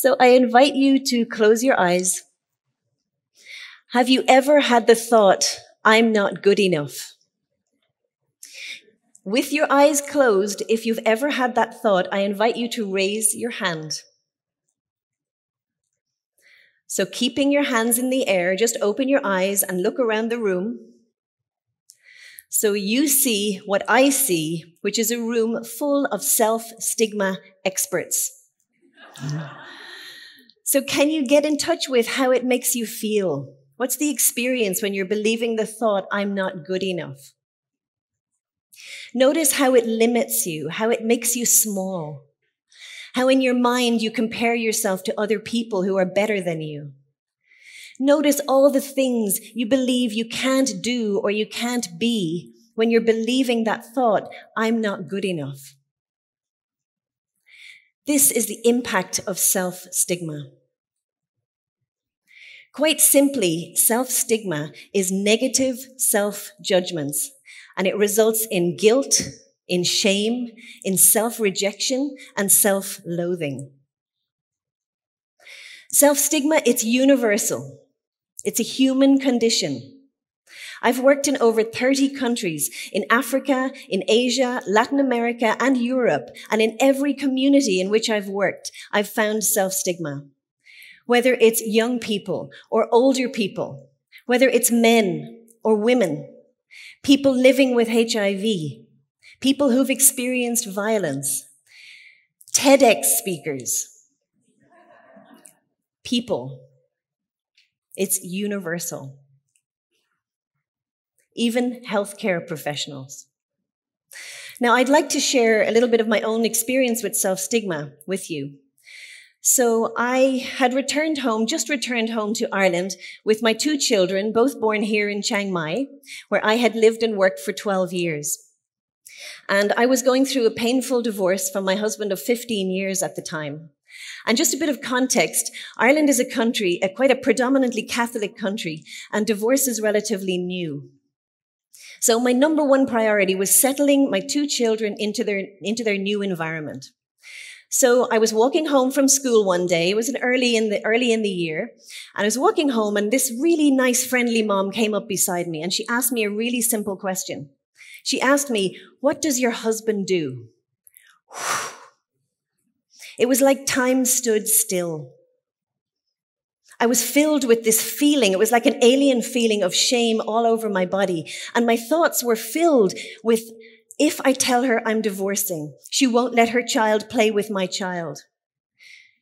So I invite you to close your eyes. Have you ever had the thought, I'm not good enough? With your eyes closed, if you've ever had that thought, I invite you to raise your hand. So keeping your hands in the air, just open your eyes and look around the room. So you see what I see, which is a room full of self-stigma experts. So can you get in touch with how it makes you feel? What's the experience when you're believing the thought, I'm not good enough? Notice how it limits you, how it makes you small, how in your mind you compare yourself to other people who are better than you. Notice all the things you believe you can't do or you can't be when you're believing that thought, I'm not good enough. This is the impact of self-stigma. Quite simply, self-stigma is negative self-judgments, and it results in guilt, in shame, in self-rejection, and self-loathing. Self-stigma, it's universal. It's a human condition. I've worked in over 30 countries, in Africa, in Asia, Latin America, and Europe, and in every community in which I've worked, I've found self-stigma. Whether it's young people or older people, whether it's men or women, people living with HIV, people who've experienced violence, TEDx speakers, people. It's universal. Even healthcare professionals. Now, I'd like to share a little bit of my own experience with self-stigma with you. So I had just returned home to Ireland with my 2 children, both born here in Chiang Mai, where I had lived and worked for 12 years. And I was going through a painful divorce from my husband of 15 years at the time. And just a bit of context, Ireland is a country, quite a predominantly Catholic country, and divorce is relatively new. So my number one priority was settling my 2 children into their new environment. So I was walking home from school one day. It was early in the year, and I was walking home, and this really nice, friendly mom came up beside me, and she asked me a really simple question. She asked me, "What does your husband do?" It was like time stood still. I was filled with this feeling. It was like an alien feeling of shame all over my body. And my thoughts were filled with, if I tell her I'm divorcing, she won't let her child play with my child.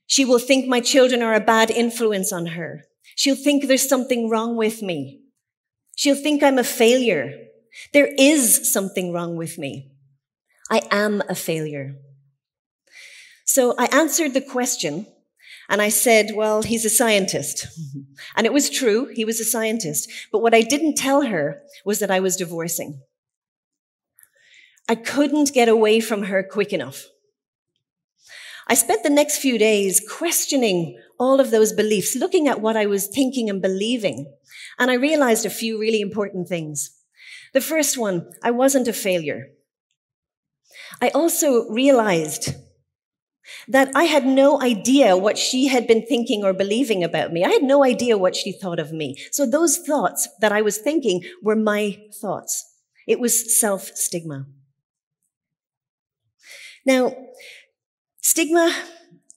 She will think my children are a bad influence on her. She'll think there's something wrong with me. She'll think I'm a failure. There is something wrong with me. I am a failure. So I answered the question, and I said, well, he's a scientist. And it was true, he was a scientist. But what I didn't tell her was that I was divorcing. I couldn't get away from her quick enough. I spent the next few days questioning all of those beliefs, looking at what I was thinking and believing. And I realized a few really important things. The first one, I wasn't a failure. I also realized that I had no idea what she had been thinking or believing about me. I had no idea what she thought of me. So those thoughts that I was thinking were my thoughts. It was self-stigma. Now, stigma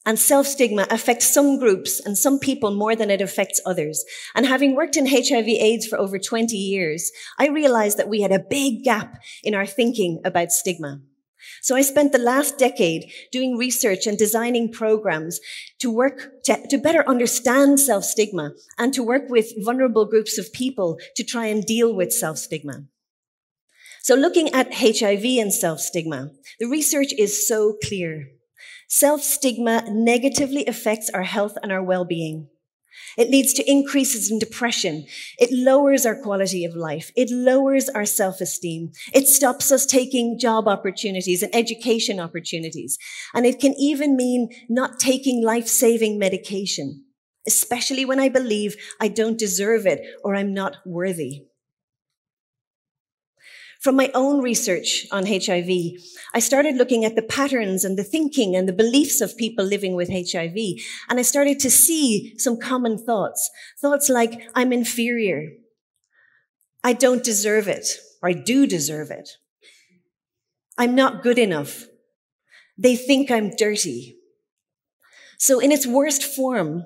and self-stigma affect some groups and some people more than it affects others. And having worked in HIV/AIDS for over 20 years, I realized that we had a big gap in our thinking about stigma. So I spent the last decade doing research and designing programs to better understand self-stigma and to work with vulnerable groups of people to try and deal with self-stigma. So looking at HIV and self-stigma, the research is so clear. Self-stigma negatively affects our health and our well-being. It leads to increases in depression. It lowers our quality of life. It lowers our self-esteem. It stops us taking job opportunities and education opportunities. And it can even mean not taking life-saving medication, especially when I believe I don't deserve it or I'm not worthy. From my own research on HIV, I started looking at the patterns and the thinking and the beliefs of people living with HIV, and I started to see some common thoughts. Thoughts like, I'm inferior, I don't deserve it, or I do deserve it. I'm not good enough. They think I'm dirty. So in its worst form,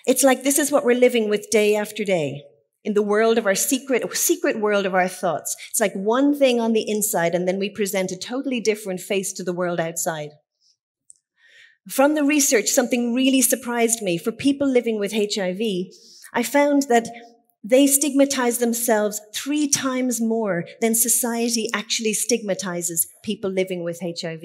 it's like this is what we're living with day after day. In the world of our secret world of our thoughts. It's like one thing on the inside, and then we present a totally different face to the world outside. From the research, something really surprised me. For people living with HIV, I found that they stigmatize themselves 3 times more than society actually stigmatizes people living with HIV.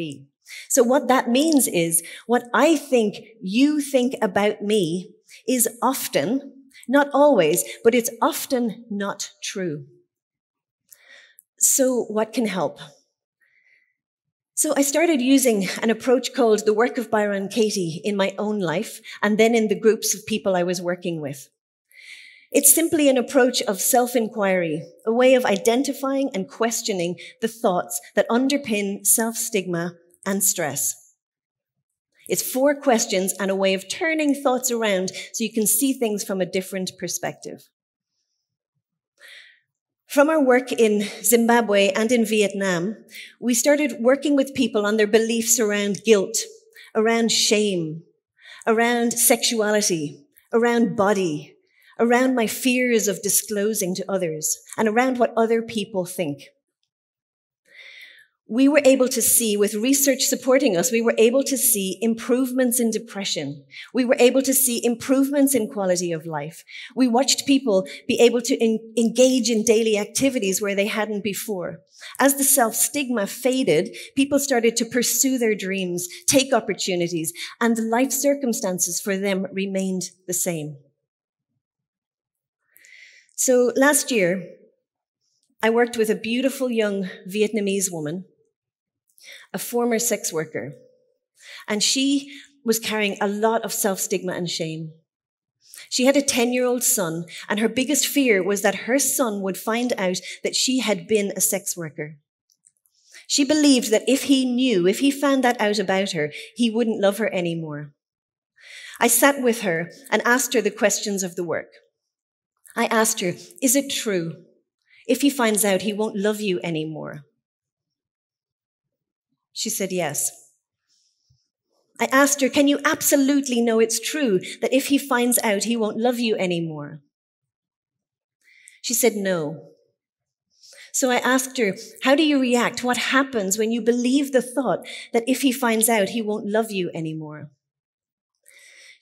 So what that means is, what I think you think about me is often, not always, but it's often not true. So what can help? So I started using an approach called the work of Byron Katie in my own life, and then in the groups of people I was working with. It's simply an approach of self-inquiry, a way of identifying and questioning the thoughts that underpin self-stigma and stress. It's 4 questions and a way of turning thoughts around so you can see things from a different perspective. From our work in Zimbabwe and in Vietnam, we started working with people on their beliefs around guilt, around shame, around sexuality, around body, around my fears of disclosing to others, and around what other people think. We were able to see, with research supporting us, we were able to see improvements in depression. We were able to see improvements in quality of life. We watched people be able to engage in daily activities where they hadn't before. As the self-stigma faded, people started to pursue their dreams, take opportunities, and the life circumstances for them remained the same. So last year, I worked with a beautiful young Vietnamese woman, a former sex worker, and she was carrying a lot of self-stigma and shame. She had a 10-year-old son, and her biggest fear was that her son would find out that she had been a sex worker. She believed that if he found that out about her, he wouldn't love her anymore. I sat with her and asked her the questions of the work. I asked her, is it true? If he finds out, he won't love you anymore. She said yes. I asked her, can you absolutely know it's true that if he finds out, he won't love you anymore? She said no. So I asked her, how do you react? What happens when you believe the thought that if he finds out, he won't love you anymore?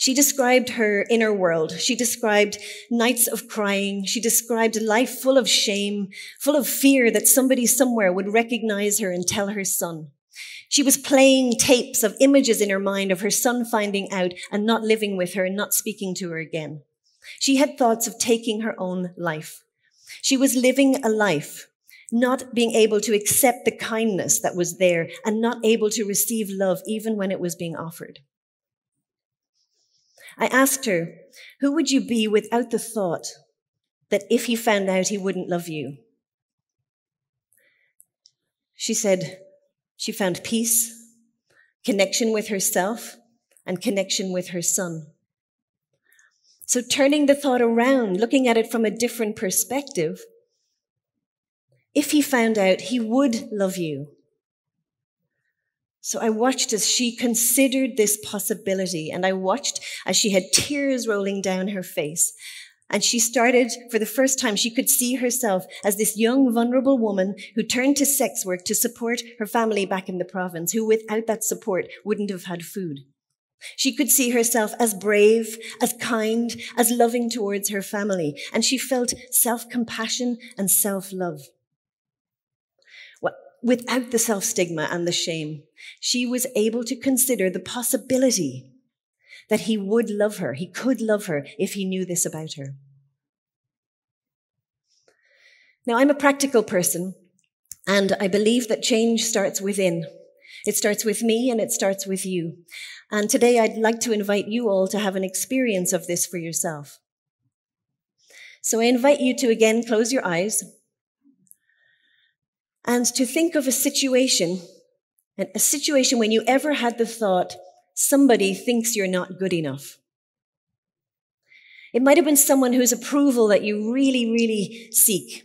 She described her inner world. She described nights of crying. She described a life full of shame, full of fear that somebody somewhere would recognize her and tell her son. She was playing tapes of images in her mind of her son finding out and not living with her and not speaking to her again. She had thoughts of taking her own life. She was living a life, not being able to accept the kindness that was there and not able to receive love even when it was being offered. I asked her, who would you be without the thought that if he found out, he wouldn't love you? She said she found peace, connection with herself, and connection with her son. So turning the thought around, looking at it from a different perspective, if he found out, he would love you. So I watched as she considered this possibility, and I watched as she had tears rolling down her face. And she started, for the first time, she could see herself as this young, vulnerable woman who turned to sex work to support her family back in the province, who without that support wouldn't have had food. She could see herself as brave, as kind, as loving towards her family, and she felt self-compassion and self-love. Without the self-stigma and the shame, she was able to consider the possibility that he would love her, he could love her if he knew this about her. Now, I'm a practical person, and I believe that change starts within. It starts with me and it starts with you. And today I'd like to invite you all to have an experience of this for yourself. So I invite you to again close your eyes. and to think of a situation when you ever had the thought, somebody thinks you're not good enough. It might have been someone whose approval that you really, really seek.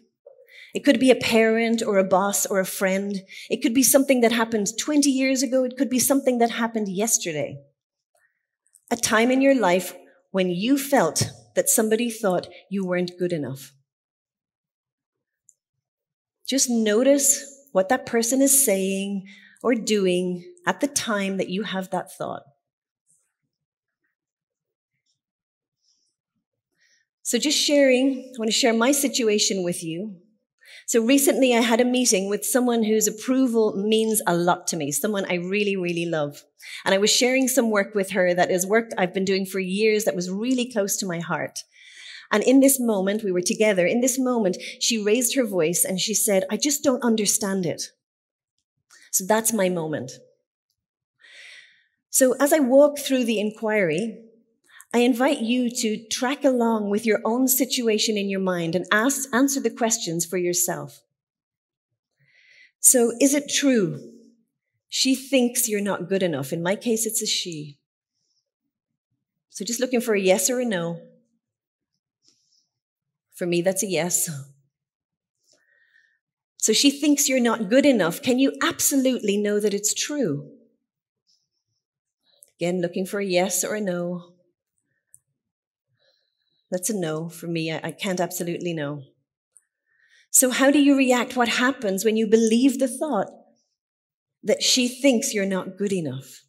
It could be a parent or a boss or a friend. It could be something that happened 20 years ago. It could be something that happened yesterday. A time in your life when you felt that somebody thought you weren't good enough. Just notice what that person is saying or doing at the time that you have that thought. So just sharing, I want to share my situation with you. So recently I had a meeting with someone whose approval means a lot to me, someone I really, really love. And I was sharing some work with her that is work I've been doing for years that was really close to my heart. And in this moment, we were together, in this moment, she raised her voice and she said, I just don't understand it. So that's my moment. So as I walk through the inquiry, I invite you to track along with your own situation in your mind and answer the questions for yourself. So is it true? She thinks you're not good enough. In my case, it's a she. So just looking for a yes or a no. For me, that's a yes. So she thinks you're not good enough. Can you absolutely know that it's true? Again, looking for a yes or a no. That's a no for me. I can't absolutely know. So how do you react? What happens when you believe the thought that she thinks you're not good enough?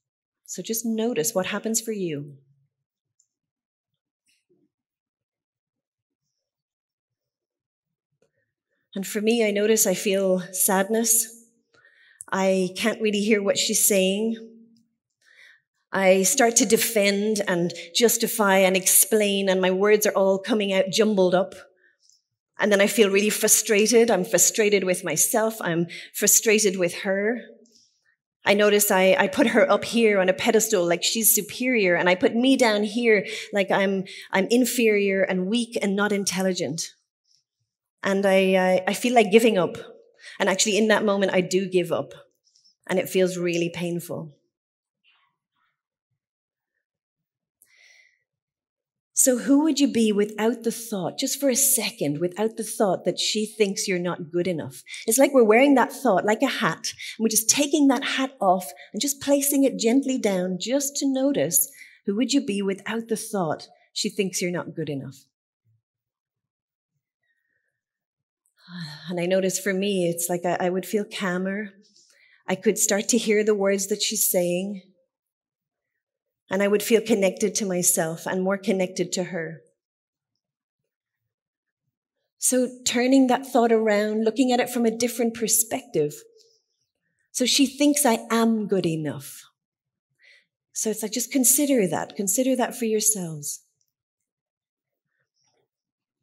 So just notice what happens for you. And for me, I notice I feel sadness. I can't really hear what she's saying. I start to defend and justify and explain, and my words are all coming out jumbled up. And then I feel really frustrated. I'm frustrated with myself. I'm frustrated with her. I notice I put her up here on a pedestal like she's superior, and I put me down here like I'm inferior and weak and not intelligent. And I feel like giving up. And actually in that moment, I do give up. And it feels really painful. So who would you be without the thought, just for a second, without the thought that she thinks you're not good enough? It's like we're wearing that thought like a hat, and we're just taking that hat off and just placing it gently down just to notice, who would you be without the thought she thinks you're not good enough? And I notice for me, it's like I would feel calmer. I could start to hear the words that she's saying. And I would feel connected to myself and more connected to her. So turning that thought around, looking at it from a different perspective. So she thinks I am good enough. So it's like, just consider that for yourselves.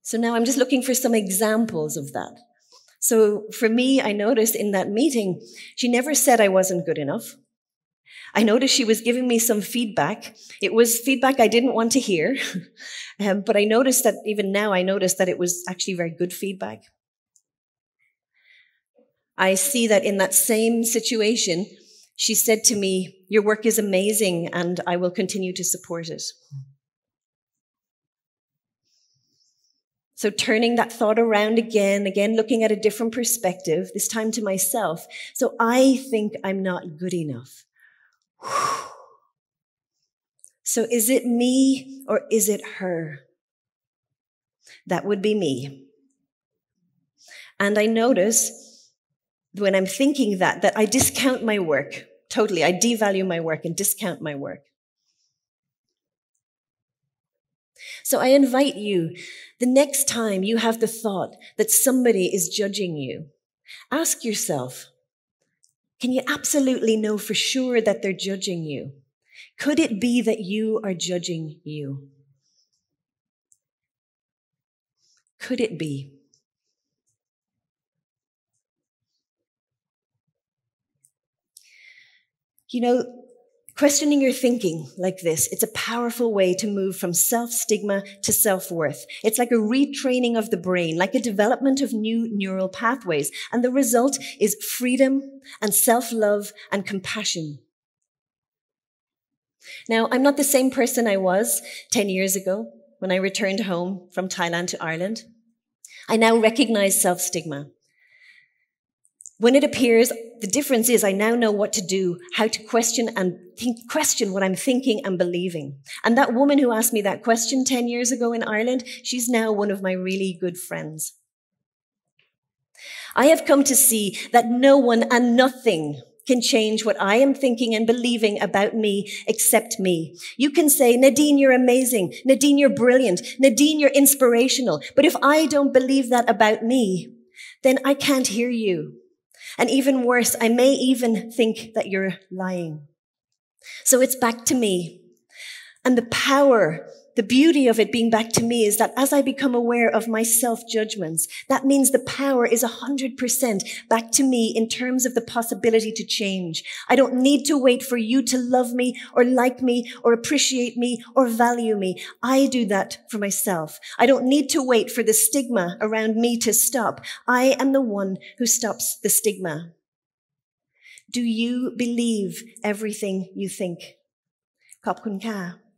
So now I'm just looking for some examples of that. So for me, I noticed in that meeting, she never said I wasn't good enough. I noticed she was giving me some feedback. It was feedback I didn't want to hear, but I noticed that even now I noticed that it was actually very good feedback. I see that in that same situation, she said to me, your work is amazing and I will continue to support it. So turning that thought around again, looking at a different perspective, this time to myself. So I think I'm not good enough. So is it me or is it her? That would be me. And I notice when I'm thinking that I discount my work totally. I devalue my work and discount my work. So I invite you, the next time you have the thought that somebody is judging you, ask yourself, can you absolutely know for sure that they're judging you? Could it be that you are judging you? Could it be? You know, Questioning your thinking like this, it's a powerful way to move from self-stigma to self-worth. It's like a retraining of the brain, like a development of new neural pathways. And the result is freedom and self-love and compassion. Now, I'm not the same person I was 10 years ago when I returned home from Thailand to Ireland. I now recognize self-stigma. When it appears, the difference is I now know what to do, how to question what I'm thinking and believing. And that woman who asked me that question 10 years ago in Ireland, she's now one of my really good friends. I have come to see that no one and nothing can change what I am thinking and believing about me except me. You can say, Nadine, you're amazing. Nadine, you're brilliant. Nadine, you're inspirational. But if I don't believe that about me, then I can't hear you. And even worse, I may even think that you're lying. So it's back to me. And the power, the beauty of it being back to me is that as I become aware of my self-judgments, that means the power is 100% back to me in terms of the possibility to change. I don't need to wait for you to love me or like me or appreciate me or value me. I do that for myself. I don't need to wait for the stigma around me to stop. I am the one who stops the stigma. Do you believe everything you think? ขอบคุณค่ะ